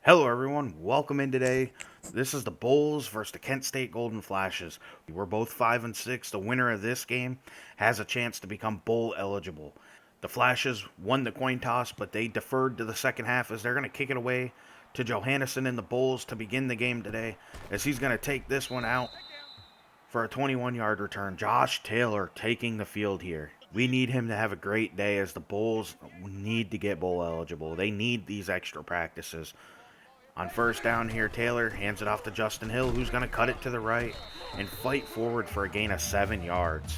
Hello, everyone. Welcome in today. This is the Bulls versus the Kent State Golden Flashes. We're both 5 and 6. The winner of this game has a chance to become bowl eligible. The Flashes won the coin toss, but they deferred to the second half as they're going to kick it away to Johannesson and the Bulls to begin the game today, as he's going to take this one out for a 21-yard return. Josh Taylor taking the field here. We need him to have a great day as the Bulls need to get bowl eligible. They need these extra practices. On first down here, Taylor hands it off to Justin Hill, who's going to cut it to the right and fight forward for a gain of 7 yards.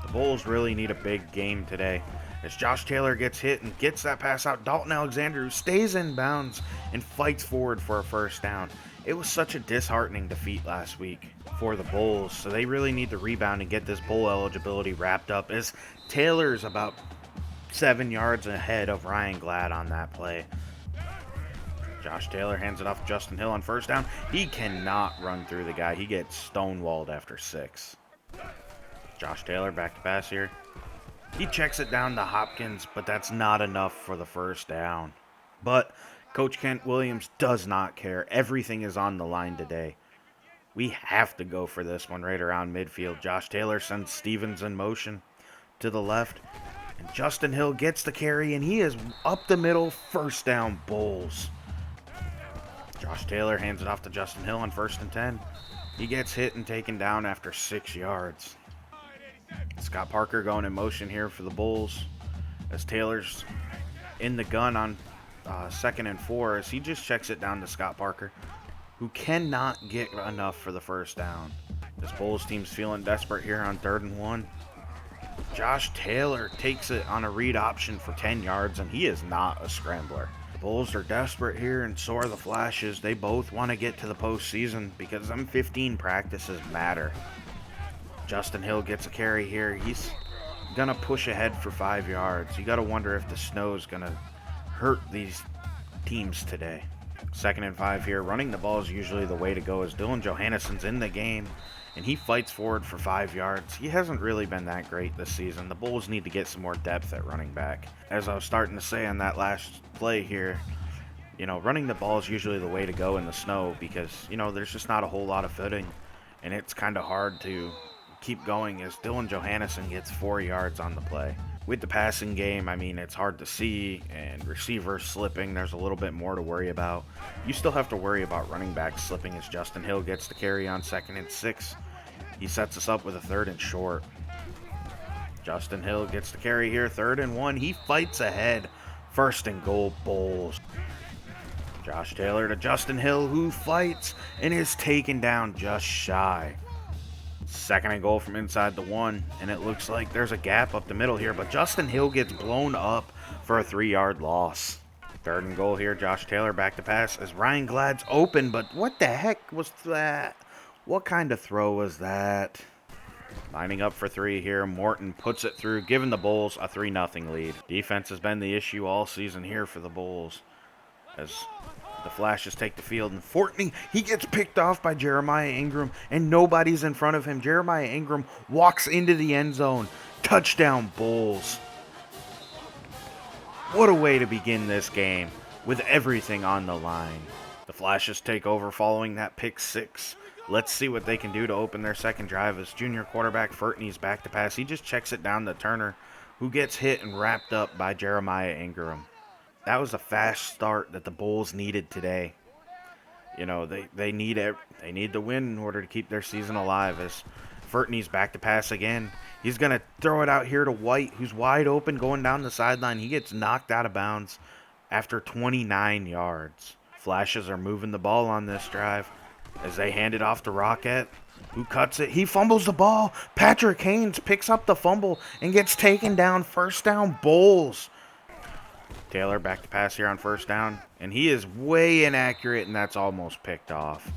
The Bulls really need a big game today. As Josh Taylor gets hit and gets that pass out, Dalton Alexander, who stays in bounds and fights forward for a first down. It was such a disheartening defeat last week for the Bulls, so they really need to rebound and get this bowl eligibility wrapped up, as Taylor's about 7 yards ahead of Ryan Glad on that play. Josh Taylor hands it off to Justin Hill on first down. He cannot run through the guy. He gets stonewalled after 6. Josh Taylor back to pass here. He checks it down to Hopkins, but that's not enough for the first down. But Coach Kent Williams does not care. Everything is on the line today. We have to go for this one right around midfield. Josh Taylor sends Stevens in motion to the left. And Justin Hill gets the carry, and he is up the middle. First down, Bulls. Josh Taylor hands it off to Justin Hill on 1st and 10. He gets hit and taken down after 6 yards. Scott Parker going in motion here for the Bulls, as Taylor's in the gun on 2nd and 4, as he just checks it down to Scott Parker, who cannot get enough for the first down. This Bulls team's feeling desperate here on 3rd and 1. Josh Taylor takes it on a read option for 10 yards, and he is not a scrambler. Bulls are desperate here, and so are the Flashes. They both want to get to the postseason because them 15 practices matter. Justin Hill gets a carry here. He's going to push ahead for 5 yards. You got to wonder if the snow is going to hurt these teams today. 2nd and 5 here. Running the ball is usually the way to go, as Dylan Johannesson's in the game, and he fights forward for 5 yards. He hasn't really been that great this season. The Bulls need to get some more depth at running back. As I was starting to say on that last play here, running the ball is usually the way to go in the snow because, there's just not a whole lot of footing, and it's kind of hard to keep going as Dylan Johannesson gets 4 yards on the play. With the passing game, it's hard to see, and receivers slipping, there's a little bit more to worry about. You still have to worry about running backs slipping as Justin Hill gets the carry on 2nd and 6. He sets us up with a 3rd and short. Justin Hill gets the carry here, 3rd and 1. He fights ahead. 1st and goal, Bulls. Josh Taylor to Justin Hill, who fights and is taken down just shy. 2nd and goal from inside the 1, and it looks like there's a gap up the middle here, but Justin Hill gets blown up for a 3-yard loss. 3rd and goal here, Josh Taylor back to pass as Ryan Glad's open, but what the heck was that? What kind of throw was that? Lining up for 3 here, Morton puts it through, giving the Bulls a 3-0 lead. Defense has been the issue all season here for the Bulls, as the Flashes take the field, and Fortney, he gets picked off by Jeremiah Ingram, and nobody's in front of him. Jeremiah Ingram walks into the end zone. Touchdown, Bulls. What a way to begin this game, with everything on the line. The Flashes take over following that pick 6. Let's see what they can do to open their second drive as junior quarterback Fortney's back to pass. He just checks it down to Turner, who gets hit and wrapped up by Jeremiah Ingram. That was a fast start that the Bulls needed today. They need the win in order to keep their season alive, as Fortney's back to pass again. He's going to throw it out here to White, who's wide open going down the sideline. He gets knocked out of bounds after 29 yards. Flashes are moving the ball on this drive as they hand it off to Rocket, who cuts it. He fumbles the ball. Patrick Haynes picks up the fumble and gets taken down. 1st down, Bulls. Taylor back to pass here on 1st down, and he is way inaccurate, and that's almost picked off.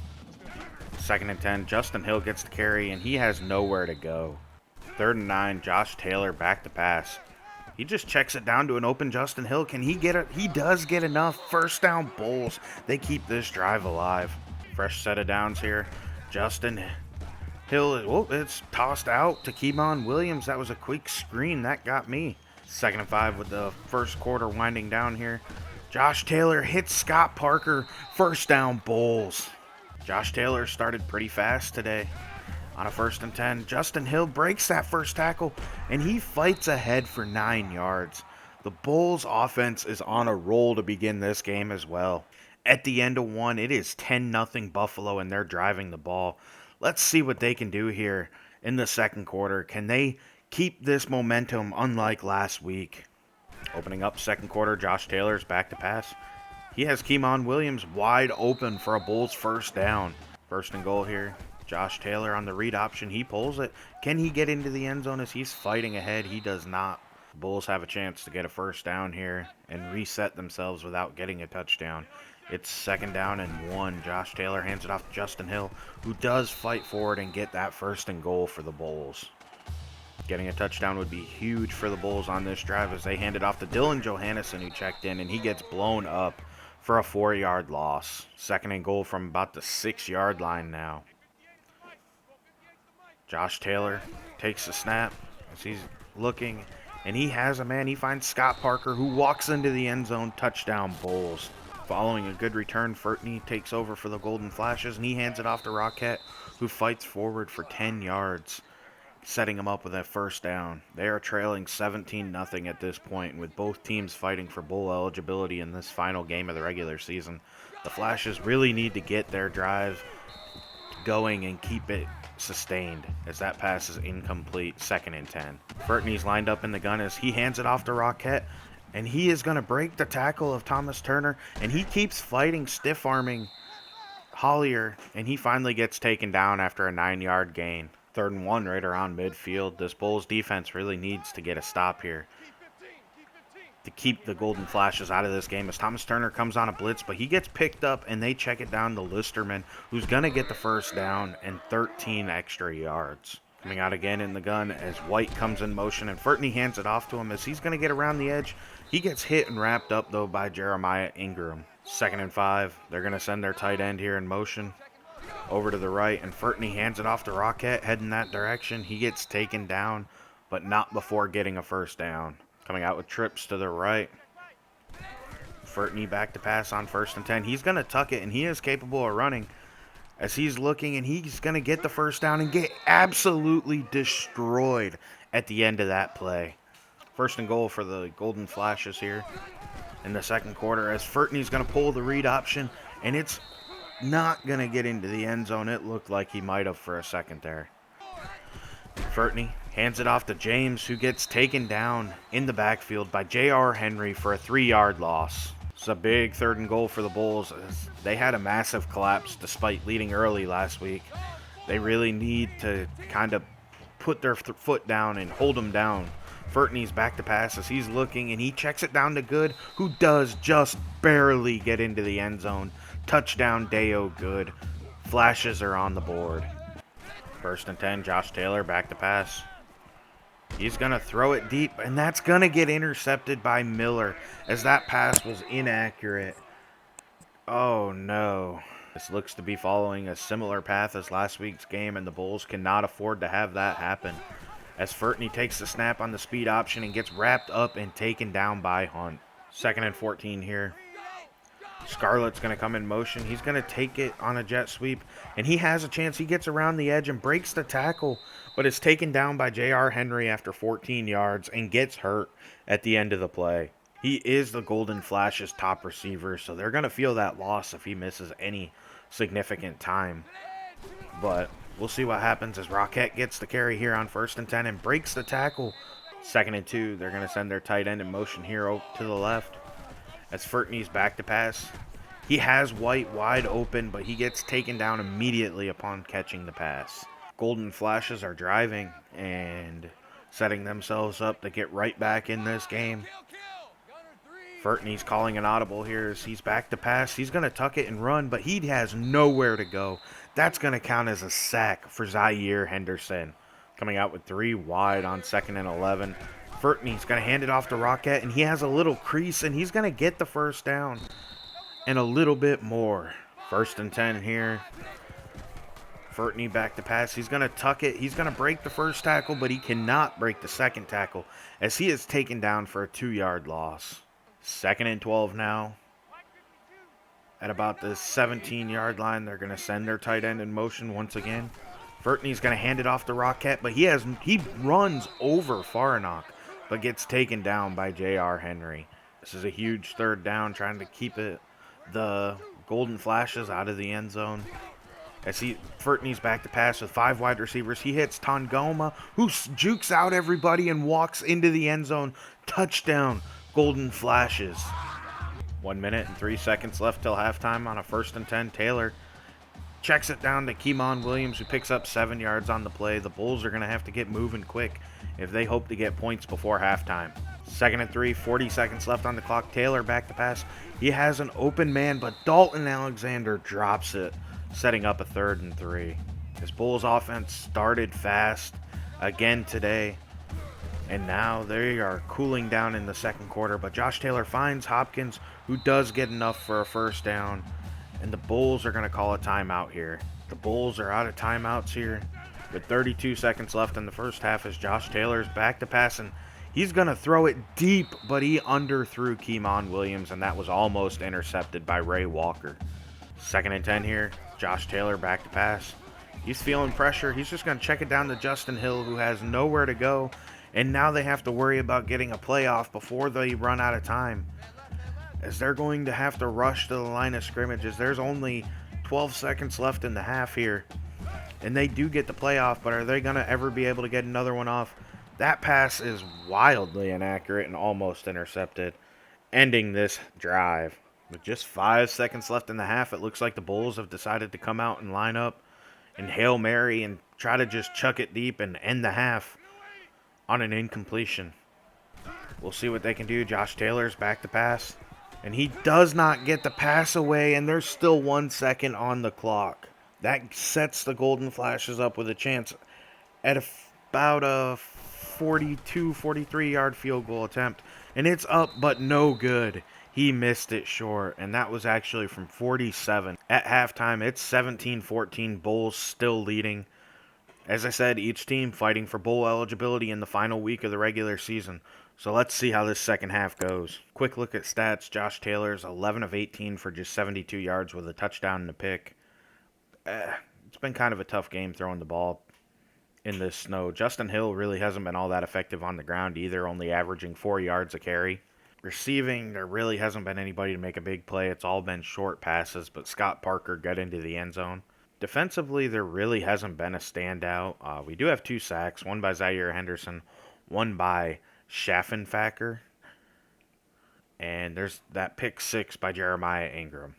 2nd and 10, Justin Hill gets the carry, and he has nowhere to go. 3rd and 9, Josh Taylor back to pass. He just checks it down to an open Justin Hill. Can he get it? He does get enough. 1st down, Bulls. They keep this drive alive. Fresh set of downs here. Justin Hill, it's tossed out to Kevon Williams. That was a quick screen. That got me. 2nd and 5 with the first quarter winding down here. Josh Taylor hits Scott Parker. First down, Bulls. Josh Taylor started pretty fast today. On a 1st and 10, Justin Hill breaks that first tackle, and he fights ahead for 9 yards. The Bulls offense is on a roll to begin this game as well. At the end of one, it is 10-0 Buffalo, and they're driving the ball. Let's see what they can do here in the second quarter. Can they keep this momentum unlike last week? Opening up second quarter, Josh Taylor's back to pass. He has Keemon Williams wide open for a Bulls first down. 1st and goal here. Josh Taylor on the read option. He pulls it. Can he get into the end zone as he's fighting ahead? He does not. The Bulls have a chance to get a first down here and reset themselves without getting a touchdown. It's 2nd down and 1. Josh Taylor hands it off to Justin Hill, who does fight forward and get that 1st and goal for the Bulls. Getting a touchdown would be huge for the Bulls on this drive as they hand it off to Dylan Johannesson, who checked in, and he gets blown up for a 4-yard loss. 2nd and goal from about the 6-yard line now. Josh Taylor takes the snap as he's looking, and he has a man. He finds Scott Parker, who walks into the end zone. Touchdown, Bulls. Following a good return, Furtney takes over for the Golden Flashes, and he hands it off to Roquette, who fights forward for 10 yards, setting him up with that first down. They are trailing 17-0 at this point, with both teams fighting for bowl eligibility in this final game of the regular season. The Flashes really need to get their drive going and keep it sustained, as that pass is incomplete. 2nd and 10. Furtney's lined up in the gun as he hands it off to Roquette, and he is going to break the tackle of Thomas Turner, and he keeps fighting, stiff-arming Hollier, and he finally gets taken down after a 9-yard gain. 3rd and 1 right around midfield. This Bulls defense really needs to get a stop here to keep the Golden Flashes out of this game, as Thomas Turner comes on a blitz, but he gets picked up and they check it down to Listerman, who's going to get the first down and 13 extra yards. Coming out again in the gun as White comes in motion, and Furtney hands it off to him as he's going to get around the edge. He gets hit and wrapped up, though, by Jeremiah Ingram. 2nd and 5. They're going to send their tight end here in motion over to the right, and Furtney hands it off to Roquette, heading that direction. He gets taken down, but not before getting a first down. Coming out with trips to the right. Furtney back to pass on 1st and 10. He's going to tuck it, and he is capable of running as he's looking, and he's going to get the first down and get absolutely destroyed at the end of that play. 1st and goal for the Golden Flashes here in the second quarter, as Furtney's going to pull the read option, and it's not going to get into the end zone. It looked like he might have for a second there. Furtney hands it off to James, who gets taken down in the backfield by J.R. Henry for a 3-yard loss. It's a big 3rd and goal for the Bulls, as they had a massive collapse despite leading early last week. They really need to kind of put their foot down and hold them down. Furtney's back to pass as he's looking, and he checks it down to Good, who does just barely get into the end zone. Touchdown, Deo Good. Flashes are on the board. 1st and 10, Josh Taylor back to pass. He's going to throw it deep, and that's going to get intercepted by Miller, as that pass was inaccurate. Oh, no. This looks to be following a similar path as last week's game, and the Bulls cannot afford to have that happen, as Furtney takes the snap on the speed option and gets wrapped up and taken down by Hunt. 2nd and 14 here. Scarlett's going to come in motion. He's going to take it on a jet sweep, and he has a chance. He gets around the edge and breaks the tackle, but is taken down by J.R. Henry after 14 yards and gets hurt at the end of the play. He is the Golden Flash's top receiver, so they're going to feel that loss if he misses any significant time. But we'll see what happens as Roquette gets the carry here on 1st and 10 and breaks the tackle. 2nd and 2. They're going to send their tight end in motion here to the left, as Furtney's back to pass. He has White wide open, but he gets taken down immediately upon catching the pass. Golden Flashes are driving and setting themselves up to get right back in this game. Furtney's calling an audible here as he's back to pass. He's going to tuck it and run, but he has nowhere to go. That's going to count as a sack for Zaire Henderson. Coming out with 3 wide on 2nd and 11. Furtney's going to hand it off to Roquette, and he has a little crease, and he's going to get the first down and a little bit more. 1st and 10 here. Furtney back to pass. He's going to tuck it. He's going to break the first tackle, but he cannot break the second tackle as he is taken down for a 2-yard loss. 2nd and 12 now. At about the 17-yard line, they're going to send their tight end in motion once again. Furtney's going to hand it off to Rocket, but he runs over Farnock, but gets taken down by J.R. Henry. This is a huge third down, trying to keep the Golden Flashes out of the end zone. As Furtney's back to pass with 5 wide receivers. He hits Tongoma, who jukes out everybody and walks into the end zone. Touchdown, Golden Flashes. 1 minute and 3 seconds left till halftime on a 1st and 10. Taylor checks it down to Keemon Williams, who picks up 7 yards on the play. The Bulls are going to have to get moving quick if they hope to get points before halftime. 2nd and 3, 40 seconds left on the clock. Taylor back to pass. He has an open man, but Dalton Alexander drops it, setting up a 3rd and 3. This Bulls offense started fast again today, and now they are cooling down in the second quarter. But Josh Taylor finds Hopkins, who does get enough for a 1st down, and the Bulls are going to call a timeout here. The Bulls are out of timeouts here with 32 seconds left in the first half as Josh Taylor's back to pass, and he's going to throw it deep, but he underthrew Keemon Williams, and that was almost intercepted by Ray Walker. 2nd and 10 here. Josh Taylor back to pass. He's feeling pressure. He's just going to check it down to Justin Hill, who has nowhere to go, and now they have to worry about getting a playoff before they run out of time, as they're going to have to rush to the line of scrimmages. There's only 12 seconds left in the half here, and they do get the playoff, but are they going to ever be able to get another one off? That pass is wildly inaccurate and almost intercepted, ending this drive. With just 5 seconds left in the half, it looks like the Bulls have decided to come out and line up and Hail Mary and try to just chuck it deep and end the half on an incompletion. We'll see what they can do. Josh Taylor's back to pass, and he does not get the pass away, and there's still 1 second on the clock. That sets the Golden Flashes up with a chance at about a 42, 43-yard field goal attempt, and it's up but no good. He missed it short, and that was actually from 47. At halftime, it's 17-14, Bulls still leading. As I said, each team fighting for bowl eligibility in the final week of the regular season. So let's see how this second half goes. Quick look at stats. Josh Taylor's 11 of 18 for just 72 yards with a touchdown and a pick. It's been kind of a tough game throwing the ball in this snow. Justin Hill really hasn't been all that effective on the ground either, only averaging 4 yards a carry. Receiving, there really hasn't been anybody to make a big play. It's all been short passes, but Scott Parker got into the end zone. Defensively, there really hasn't been a standout. We do have 2 sacks, one by Zaire Henderson, one by Schaffenfacker, and there's that pick 6 by Jeremiah Ingram.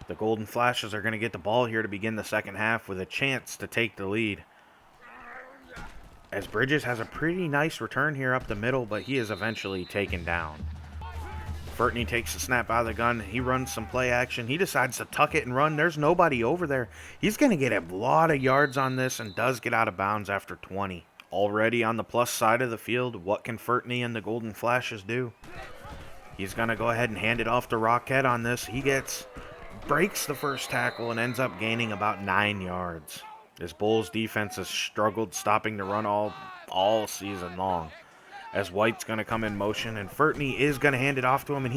The Golden Flashes are going to get the ball here to begin the second half with a chance to take the lead, as Bridges has a pretty nice return here up the middle, but he is eventually taken down. Furtney takes the snap out of the gun. He runs some play action. He decides to tuck it and run. There's nobody over there. He's going to get a lot of yards on this and does get out of bounds after 20. Already on the plus side of the field, what can Furtney and the Golden Flashes do? He's going to go ahead and hand it off to Rocket on this. He breaks the first tackle and ends up gaining about 9 yards. This Bulls defense has struggled stopping the run all season long, as White's going to come in motion, and Furtney is going to hand it off to him, and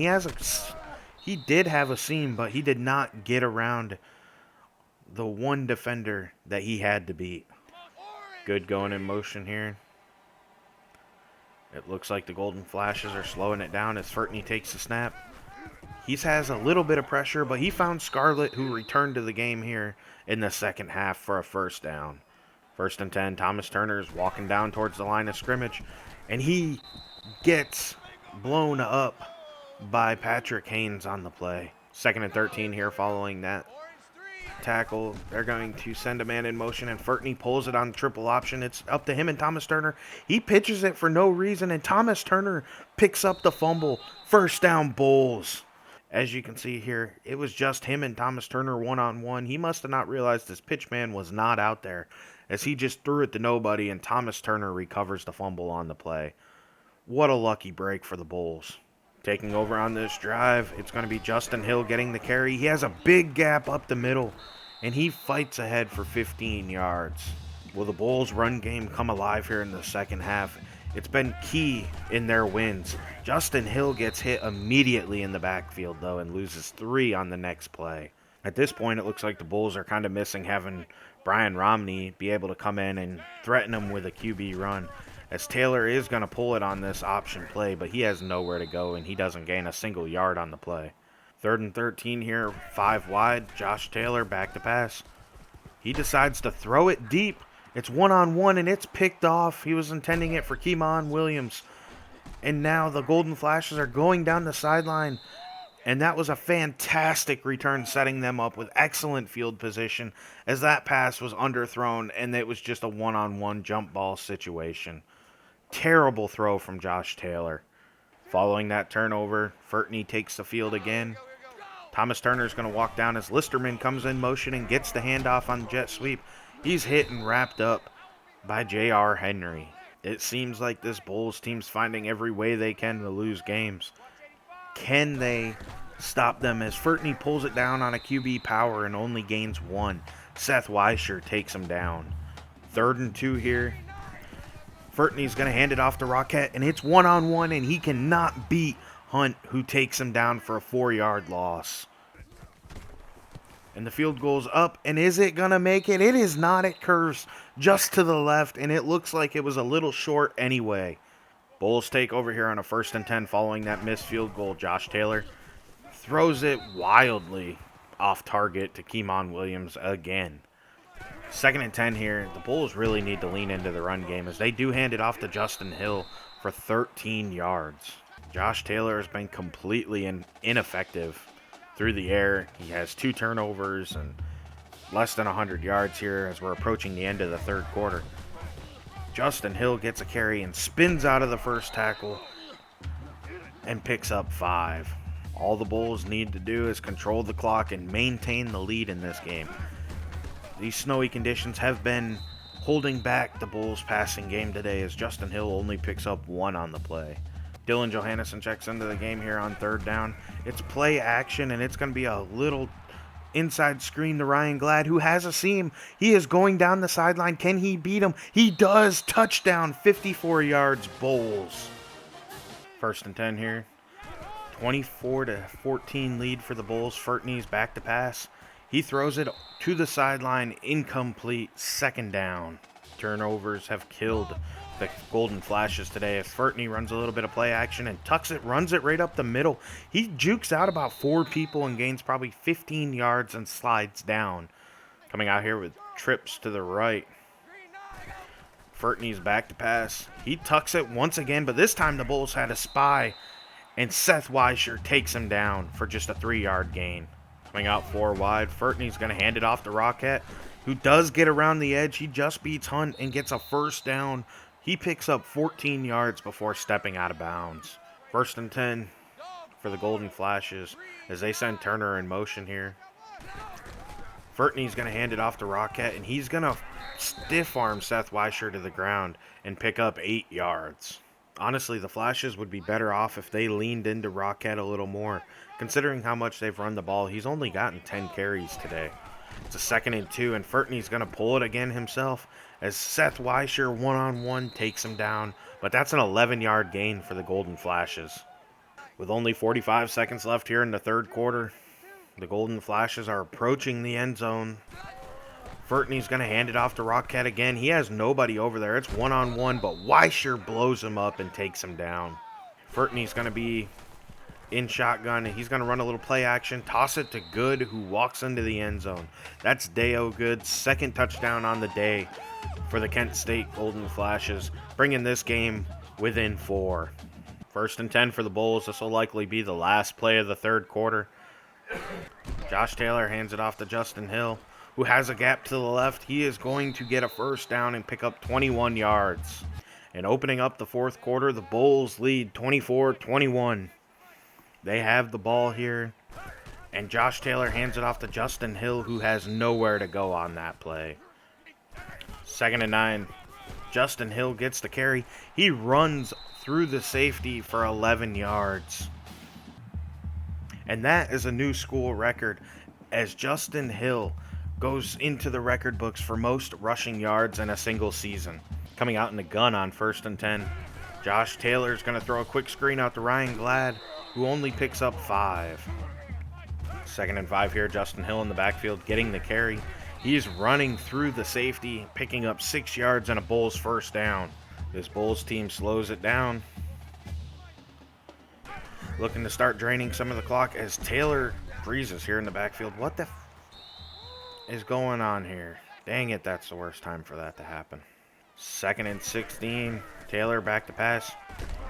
he did have a seam, but he did not get around the one defender that he had to beat. Good going in motion here. It looks like the Golden Flashes are slowing it down as Furtney takes the snap. He has a little bit of pressure, but he found Scarlett, who returned to the game here in the second half for a 1st down. 1st and 10, Thomas Turner's walking down towards the line of scrimmage, and he gets blown up by Patrick Haynes on the play. 2nd and 13 here following that tackle. They're going to send a man in motion, and Furtney pulls it on the triple option. It's up to him and Thomas Turner. He pitches it for no reason, and Thomas Turner picks up the fumble. 1st down, Bulls. As you can see here, it was just him and Thomas Turner one-on-one. He must have not realized his pitch man was not out there, as he just threw it to nobody, and Thomas Turner recovers the fumble on the play. What a lucky break for the Bulls. Taking over on this drive, it's going to be Justin Hill getting the carry. He has a big gap up the middle, and he fights ahead for 15 yards. Will the Bulls' run game come alive here in the second half It's been key in their wins. Justin Hill gets hit immediately in the backfield, though, and loses 3 on the next play. At this point, it looks like the Bulls are kind of missing having Brian Romney be able to come in and threaten them with a QB run, as Taylor is going to pull it on this option play, but he has nowhere to go, and he doesn't gain a single yard on the play. 3rd and 13 here, 5 wide. Josh Taylor back to pass. He decides to throw it deep. It's one-on-one, and it's picked off. He was intending it for Kemon Williams. And now the Golden Flashes are going down the sideline. And that was a fantastic return, setting them up with excellent field position, as that pass was underthrown, and it was just a one-on-one jump ball situation. Terrible throw from Josh Taylor. Following that turnover, Furtney takes the field again. Thomas Turner's going to walk down as Listerman comes in motion and gets the handoff on the jet sweep. He's hit and wrapped up by J.R. Henry. It seems like this Bulls team's finding every way they can to lose games. Can they stop them as Furtney pulls it down on a QB power and only gains 1? Seth Weischer takes him down. 3rd and 2 here. Furtney's going to hand it off to Roquette, and it's one-on-one, and he cannot beat Hunt, who takes him down for a 4-yard loss. And the field goal's up, and is it going to make it? It is not. It curves just to the left, and it looks like it was a little short anyway. Bulls take over here on a 1st and 10 following that missed field goal. Josh Taylor throws it wildly off target to Kemon Williams again. 2nd and 10 here. The Bulls really need to lean into the run game, as they do hand it off to Justin Hill for 13 yards. Josh Taylor has been completely ineffective through the air. He has 2 turnovers and less than 100 yards here as we're approaching the end of the 3rd quarter. Justin Hill gets a carry and spins out of the first tackle and picks up 5. All the Bulls need to do is control the clock and maintain the lead in this game. These snowy conditions have been holding back the Bulls' passing game today, as Justin Hill only picks up 1 on the play. Dylan Johannesson checks into the game here on 3rd down. It's play action, and it's going to be a little inside screen to Ryan Glad, who has a seam. He is going down the sideline. Can he beat him? He does. Touchdown, 54 yards, Bulls. 1st and 10 here. 24-14 lead for the Bulls. Furtney's back to pass. He throws it to the sideline, incomplete, 2nd down. Turnovers have killed the Golden Flashes today. If Furtney runs a little bit of play action and tucks it, runs it right up the middle. He jukes out about 4 people and gains probably 15 yards and slides down. Coming out here with trips to the right. Furtney's back to pass. He tucks it once again, but this time the Bulls had a spy, and Seth Weischer takes him down for just a 3-yard gain. Coming out 4 wide, Furtney's going to hand it off to Roquette, who does get around the edge. He just beats Hunt and gets a 1st down. He picks up 14 yards before stepping out of bounds. 1st and 10 for the Golden Flashes as they send Turner in motion here. Furtney's going to hand it off to Roquette, and he's going to stiff arm Seth Weischer to the ground and pick up 8 yards. Honestly, the Flashes would be better off if they leaned into Roquette a little more. Considering how much they've run the ball, he's only gotten 10 carries today. It's a 2nd and 2, and Furtney's going to pull it again himself as Seth Weischer one-on-one takes him down. But that's an 11-yard gain for the Golden Flashes. With only 45 seconds left here in the 3rd quarter, the Golden Flashes are approaching the end zone. Furtney's going to hand it off to Roquette again. He has nobody over there. It's one-on-one, but Weischer blows him up and takes him down. Furtney's going to be in shotgun, and he's going to run a little play action, toss it to Good, who walks into the end zone. That's Deo Good's 2nd touchdown on the day for the Kent State Golden Flashes, bringing this game within 4. 1st and 10 for the Bulls. This will likely be the last play of the 3rd quarter. Josh Taylor hands it off to Justin Hill, who has a gap to the left. He is going to get a 1st down and pick up 21 yards. And opening up the 4th quarter, the Bulls lead 24-21. They have the ball here, and Josh Taylor hands it off to Justin Hill, who has nowhere to go on that play. 2nd and 9. Justin Hill gets the carry. He runs through the safety for 11 yards. And that is a new school record, as Justin Hill goes into the record books for most rushing yards in a single season. Coming out in the gun on 1st and 10. Josh Taylor's going to throw a quick screen out to Ryan Glad, who only picks up 5. 2nd and 5 here. Justin Hill in the backfield getting the carry. He's running through the safety, picking up 6 yards and a Bulls first down. This Bulls team slows it down, looking to start draining some of the clock as Taylor freezes here in the backfield. What the is going on here? Dang it, that's the worst time for that to happen. 2nd and 16. Taylor back to pass.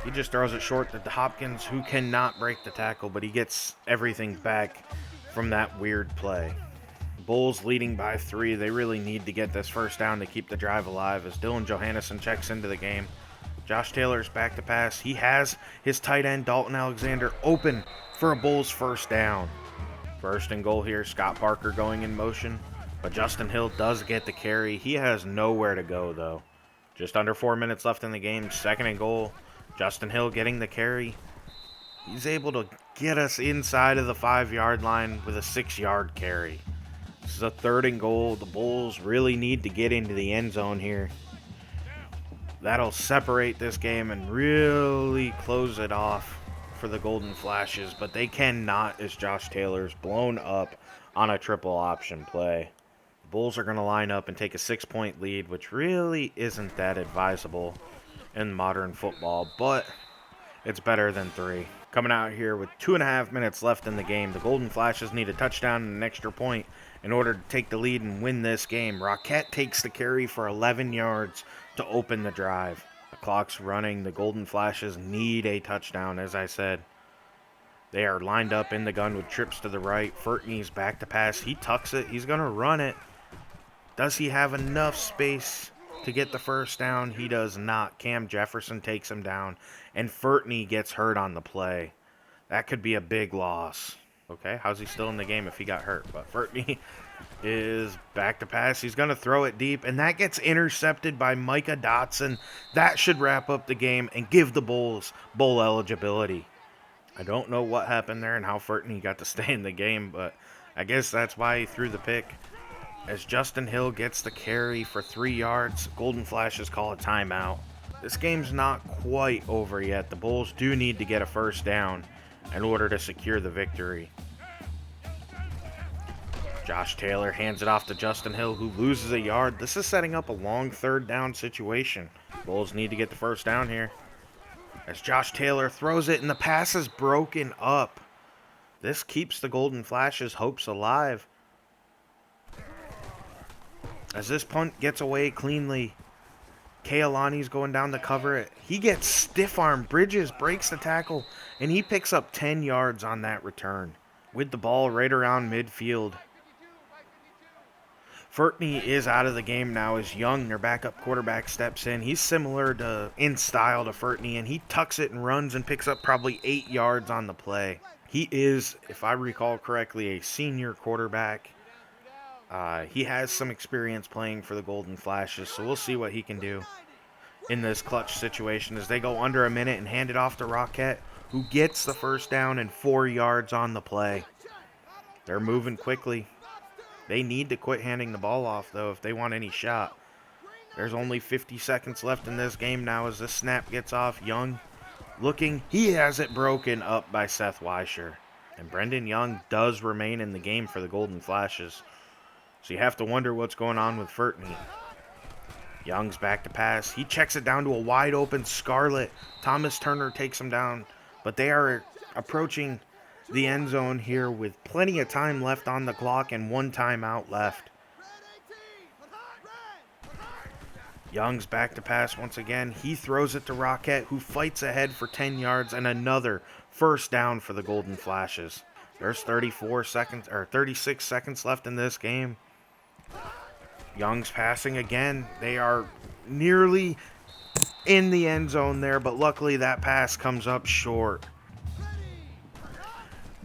He just throws it short to Hopkins, who cannot break the tackle, but he gets everything back from that weird play. Bulls leading by 3. They really need to get this first down to keep the drive alive as Dylan Johannesson checks into the game. Josh Taylor's back to pass. He has his tight end, Dalton Alexander, open for a Bulls first down. 1st and goal here. Scott Parker going in motion, but Justin Hill does get the carry. He has nowhere to go, though. Just under 4 minutes left in the game. 2nd and goal. Justin Hill getting the carry. He's able to get us inside of the 5-yard line with a 6-yard carry. This is a 3rd and goal. The Bulls really need to get into the end zone here. That'll separate this game and really close it off for the Golden Flashes, but they cannot as Josh Taylor's blown up on a triple option play. The Bulls are going to line up and take a 6-point lead, which really isn't that advisable in modern football, but it's better than 3. Coming out here with 2.5 minutes left in the game, the Golden Flashes need a touchdown and an extra point in order to take the lead and win this game. Roquette takes the carry for 11 yards to open the drive. The clock's running. The Golden Flashes need a touchdown, as I said. They are lined up in the gun with trips to the right. Furtney's back to pass. He tucks it. He's going to run it. Does he have enough space to get the first down? He does not. Cam Jefferson takes him down, and Furtney gets hurt on the play. That could be a big loss. Okay, how's he still in the game if he got hurt? But Furtney is back to pass. He's going to throw it deep, and that gets intercepted by Micah Dotson. That should wrap up the game and give the Bulls bowl eligibility. I don't know what happened there and how Furtney got to stay in the game, but I guess that's why he threw the pick. As Justin Hill gets the carry for 3 yards, Golden Flashes call a timeout. This game's not quite over yet. The Bulls do need to get a first down in order to secure the victory. Josh Taylor hands it off to Justin Hill, who loses a yard. This is setting up a long 3rd down situation. Bulls need to get the first down here. As Josh Taylor throws it and the pass is broken up. This keeps the Golden Flashes' hopes alive. As this punt gets away cleanly, Kealani's going down to cover it. He gets stiff-armed. Bridges breaks the tackle, and he picks up 10 yards on that return. With the ball right around midfield. Furtney is out of the game now as Young, their backup quarterback, steps in. He's similar in style to Furtney, and he tucks it and runs and picks up probably 8 yards on the play. He is, if I recall correctly, a senior quarterback. He has some experience playing for the Golden Flashes, so we'll see what he can do in this clutch situation as they go under a minute and hand it off to Roquette, who gets the first down and 4 yards on the play. They're moving quickly. They need to quit handing the ball off, though, if they want any shot. There's only 50 seconds left in this game now as this snap gets off. Young looking. He has it broken up by Seth Weischer. And Brendan Young does remain in the game for the Golden Flashes. So you have to wonder what's going on with Furtney. Young's back to pass. He checks it down to a wide open Scarlett. Thomas Turner takes him down. But they are approaching the end zone here with plenty of time left on the clock and 1 timeout left. Young's back to pass once again. He throws it to Roquette, who fights ahead for 10 yards and another first down for the Golden Flashes. There's 36 seconds left in this game. Young's passing again. They are nearly in the end zone there, but luckily that pass comes up short.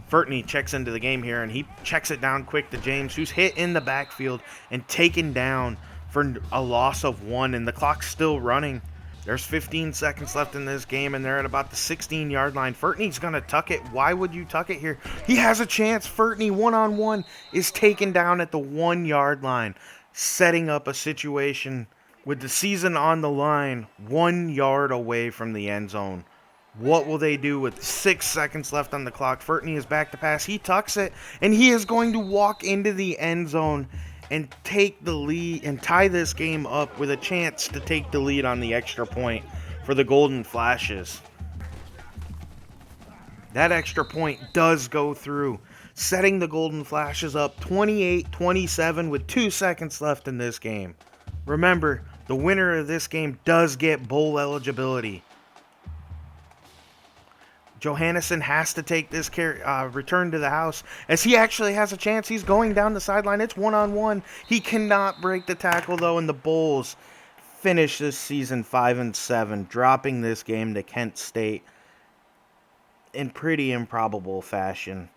Furtney checks into the game here, and he checks it down quick to James, who's hit in the backfield and taken down for a loss of 1, and the clock's still running. There's 15 seconds left in this game, and they're at about the 16-yard line. Furtney's going to tuck it. Why would you tuck it here? He has a chance. Furtney, one-on-one, is taken down at the 1-yard line, setting up a situation With the season on the line, 1 yard away from the end zone. What will they do with 6 seconds left on the clock? Furtney is back to pass. He tucks it, and he is going to walk into the end zone and take the lead and tie this game up with a chance to take the lead on the extra point for the Golden Flashes. That extra point does go through, setting the Golden Flashes up 28-27 with 2 seconds left in this game. Remember, the winner of this game does get bowl eligibility. Johannesson has to take this return to the house, as he actually has a chance. He's going down the sideline. It's one-on-one. He cannot break the tackle, though, and the Bulls finish this season 5-7, dropping this game to Kent State in pretty improbable fashion,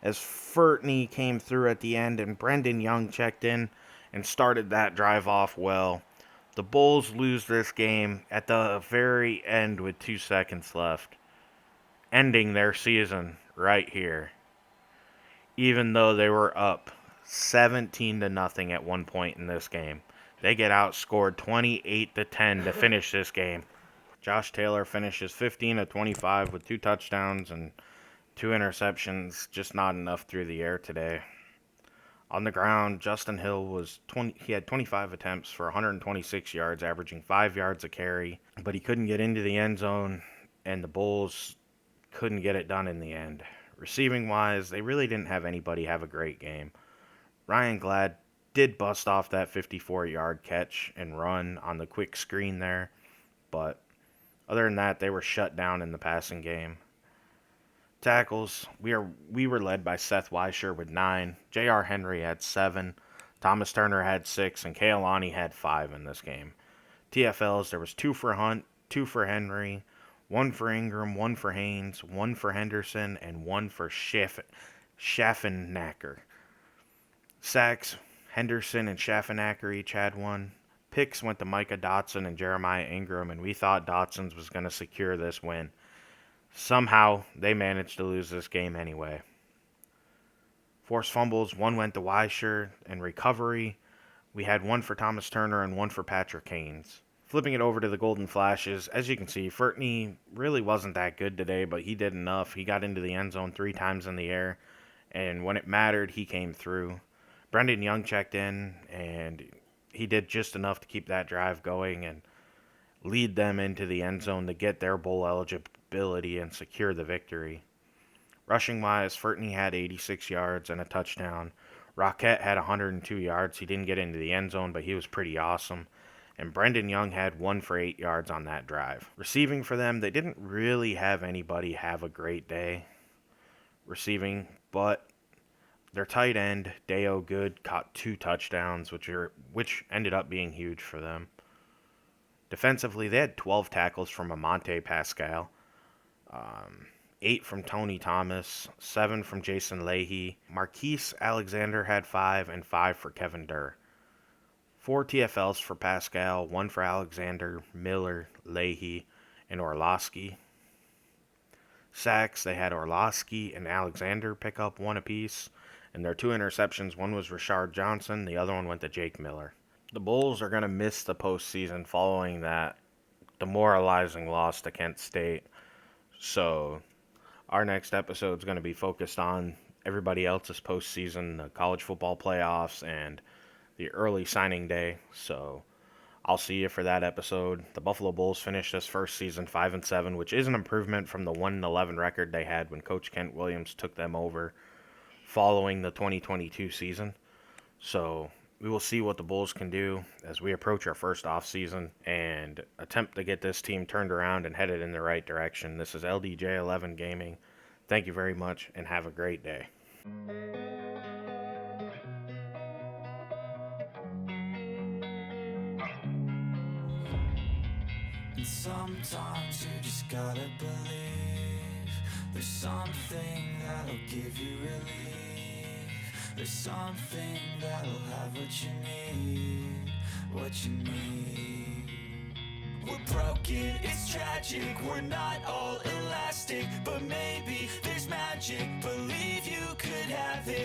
as Furtney came through at the end and Brendan Young checked in and started that drive off well. The Bulls lose this game at the very end with 2 seconds left, ending their season right here, even though they were up 17-0 at one point in this game. They get outscored 28-10 to finish this game. Josh Taylor finishes 15 of 25 with 2 touchdowns and 2 interceptions, just not enough through the air today. On the ground, Justin Hill he had 25 attempts for 126 yards, averaging 5 yards a carry, but he couldn't get into the end zone, and the Bulls couldn't get it done in the end. Receiving wise, they really didn't have anybody have a great game. Ryan Glad did bust off that 54-yard catch and run on the quick screen there, but other than that, they were shut down in the passing game. Tackles, we were led by Seth Weisher with 9. J.R. Henry had 7. Thomas Turner had 6, and Kailani had 5 in this game. TFLs, there was 2 for Hunt, 2 for Henry, 1 for Ingram, 1 for Haynes, 1 for Henderson, and 1 for Schaffenacker. Sacks, Henderson and Schaffenacker each had 1. Picks went to Micah Dotson and Jeremiah Ingram, and we thought Dotson's was going to secure this win. Somehow, they managed to lose this game anyway. Forced fumbles, 1 went to Weisher, and recovery, we had 1 for Thomas Turner and 1 for Patrick Haynes. Flipping it over to the Golden Flashes, as you can see, Furtney really wasn't that good today, but he did enough. He got into the end zone 3 times in the air, and when it mattered, he came through. Brendan Young checked in, and he did just enough to keep that drive going and lead them into the end zone to get their bowl eligibility and secure the victory. Rushing-wise, Furtney had 86 yards and a touchdown. Roquette had 102 yards. He didn't get into the end zone, but he was pretty awesome. And Brendan Young had 1 for 8 yards on that drive. Receiving for them, they didn't really have anybody have a great day receiving, but their tight end, Deo Good, caught 2 touchdowns, which ended up being huge for them. Defensively, they had 12 tackles from Amante Pascal, 8 from Tony Thomas, 7 from Jason Leahy. Marquise Alexander had 5, and 5 for Kevin Durr. 4 TFLs for Pascal, 1 for Alexander, Miller, Leahy, and Orlowski. Sacks, they had Orlowski and Alexander pick up 1 apiece, and their 2 interceptions, one was Rashard Johnson, the other one went to Jake Miller. The Bulls are going to miss the postseason following that demoralizing loss to Kent State. So our next episode is going to be focused on everybody else's postseason, the college football playoffs, and the early signing day. So I'll see you for that episode. The Buffalo Bulls finished this first season 5-7, which is an improvement from the 1-11 record they had when Coach Kent Williams took them over following the 2022 season. So we will see what the Bulls can do as we approach our first offseason and attempt to get this team turned around and headed in the right direction. This is LDJ11 Gaming. Thank you very much and have a great day. And sometimes you just gotta believe there's something that'll give you relief. There's something that'll have what you need, what you need. We're broken, it's tragic, we're not all elastic, but maybe there's magic, believe you could have it.